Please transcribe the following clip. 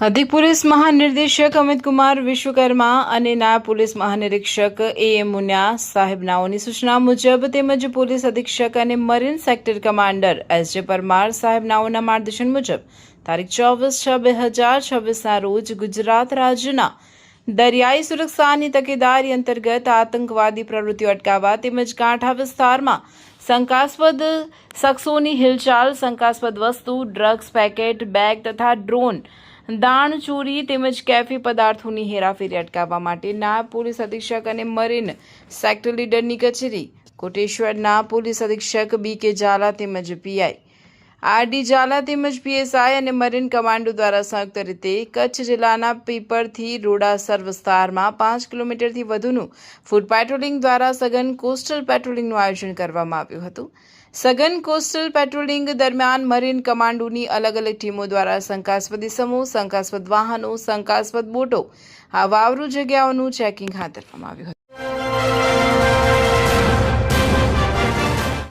અધિક પોલીસ મહાનિર્દેશક અમિત કુમાર વિશ્વકર્મા અને નાયબ પોલીસ મહાનિરીક્ષક AM મુન્યા સાહેબનાઓની સૂચના મુજબ તેમજ પોલીસ અધિક્ષક અને marine sector commander SJ Parmar સાહેબનાઓના માર્ગદર્શન મુજબ તારીખ 24/6/2026ના રોજ ગુજરાત રાજ્યના દરિયાઈ સુરક્ષાની તકેદારી અંતર્ગત આતંકવાદી પ્રવૃત્તિઓ અટકાવવા તેમજ કાંઠા વિસ્તારમાં શંકાસ્પદ શખ્સોની હિલચાલ, શંકાસ્પદ વસ્તુ, ડ્રગ્સ પેકેટ, બેગ તથા ડ્રોન, દાણચોરી તેમજ કેફી પદાર્થોની હેરાફેરી અટકાવવા માટે નાયબ પોલીસ અધિક્ષક અને મરીન સેક્ટર લીડરની કચેરી કોટેશ્વરના પોલીસ અધિક્ષક BK ઝાલા તેમજ PI RD ઝાલા તેમજ PSI અને મરીન કમાન્ડો દ્વારા સંયુક્ત રીતે કચ્છ જિલ્લાના પીપરથી રોડાસર વિસ્તારમાં 5 કિલોમીટરથી વધુનું ફૂટ પેટ્રોલિંગ દ્વારા સઘન કોસ્ટલ પેટ્રોલિંગનું આયોજન કરવામાં આવ્યું હતું। સઘન કોસ્ટલ પેટ્રોલિંગ દરમિયાન મરીન કમાન્ડોની અલગ અલગ ટીમો દ્વારા શંકાસ્પદ ઇસમો, શંકાસ્પદ વાહનો, શંકાસ્પદ બોટો આ વાવરૂ જગ્યાઓનું ચેકિંગ હાથ ધરવામાં આવ્યું હતું।